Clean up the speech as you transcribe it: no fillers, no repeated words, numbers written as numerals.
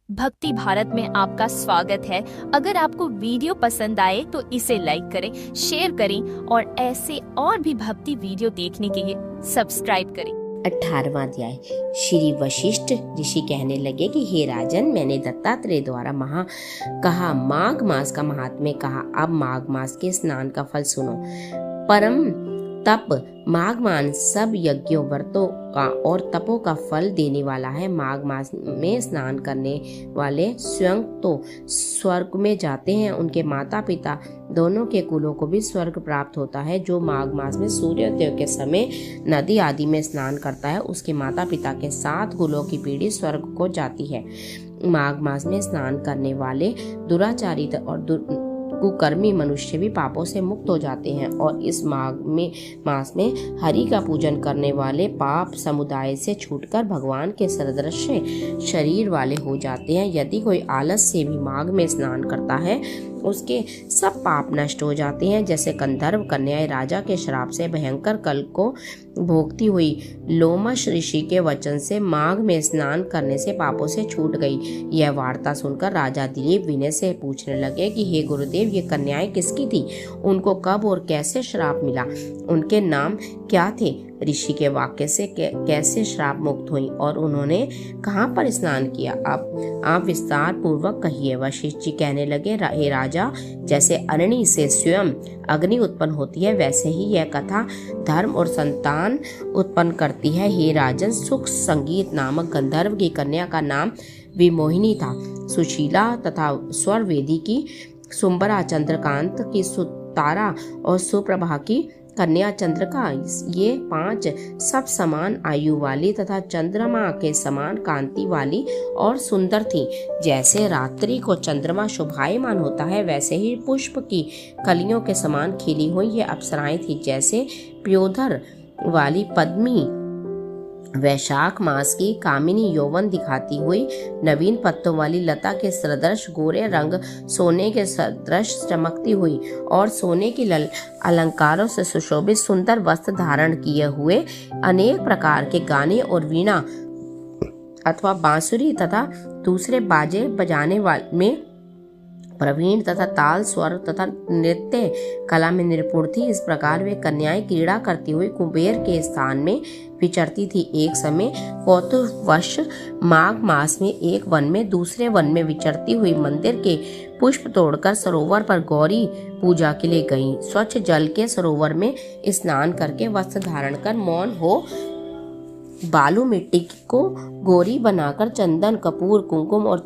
भक्ति भारत में आपका स्वागत है। अगर आपको वीडियो पसंद आए तो इसे लाइक करें, शेयर करें और ऐसे और भी भक्ति वीडियो देखने के लिए सब्सक्राइब करें। 18वां अध्याय। श्री वशिष्ठ ऋषि कहने लगे कि हे राजन, मैंने दत्तात्रेय द्वारा माघ मास का महात्म्य कहा। अब माघ मास के स्नान का फल सुनो। परम तप माघ मास सब यज्ञों, व्रतों का और तपों का फल देने वाला है। माघ मास में स्नान करने वाले स्वयं तो स्वर्ग में जाते हैं, उनके माता पिता दोनों के कुलों को भी स्वर्ग प्राप्त होता है। जो माघ मास में सूर्योदय के समय नदी आदि में स्नान करता है, उसके माता पिता के 7 कुलों की पीढ़ी स्वर्ग को जाती है। माघ मास में स्नान करने वाले दुराचारी और कुकर्मी मनुष्य भी पापों से मुक्त हो जाते हैं और इस मास में हरि का पूजन करने वाले पाप समुदाय से छूटकर भगवान के सदृश शरीर वाले हो जाते हैं। यदि कोई आलस से भी माघ में स्नान करता है, उसके सब पाप नष्ट हो जाते हैं। जैसे गंधर्व कन्याएं राजा के श्राप से भयंकर कल को भोगती हुई लोमश ऋषि के वचन से माघ में स्नान करने से पापों से छूट गई। यह वार्ता सुनकर राजा दिलीप विनय से पूछने लगे कि हे गुरुदेव, ये कन्याएं किसकी थी? उनको कब और कैसे श्राप मिला? उनके नाम क्या थे? ऋषि के वाक्य से कैसे श्राप मुक्त हुई और उन्होंने कहाँ पर स्नान किया? अब आप विस्तार पूर्वक कहिए। वशिष्ठ जी कहने लगे, हे राजा, जैसे अग्नि से स्वयं अग्नि उत्पन्न होती है, वैसे ही यह कथा धर्म और संतान उत्पन्न करती है। हे राजन, सुख संगीत नामक गंधर्व की कन्या का नाम विमोहिनी था। सुशीला तथा स्वर वेदी की सुंबरा, चंद्रकांत की सुतारा और सुप्रभा की कन्या चंद्रका, ये 5 सब समान आयु वाली तथा चंद्रमा के समान कांति वाली और सुंदर थी। जैसे रात्रि को चंद्रमा शोभायमान होता है, वैसे ही पुष्प की कलियों के समान खिली हुई ये अप्सराएं थी। जैसे प्योधर वाली पद्मी वैशाख मास की कामिनी यौवन दिखाती हुई, नवीन पत्तों वाली लता के सदृश गोरे रंग सोने के सदृश चमकती हुई और सोने की अलंकारों से सुशोभित सुंदर वस्त्र धारण किए हुए, अनेक प्रकार के गाने और वीणा अथवा बांसुरी तथा दूसरे बाजे बजाने वाले में प्रवीण तथा ताल, स्वर तथा नृत्य कला में निपुण थी। इस प्रकार वे कन्याएं क्रीड़ा करती हुई कुबेर के स्थान में विचरती थी। एक समय कौतूहलवश माघ मास में एक वन में दूसरे वन में विचरती हुई मंदिर के पुष्प तोड़कर सरोवर पर गौरी पूजा के लिए गईं। स्वच्छ जल के सरोवर में स्नान करके वस्त्र धारण कर मौन हो बालू मिट्टी को गौरी बनाकर चंदन, कपूर, कुंकुम और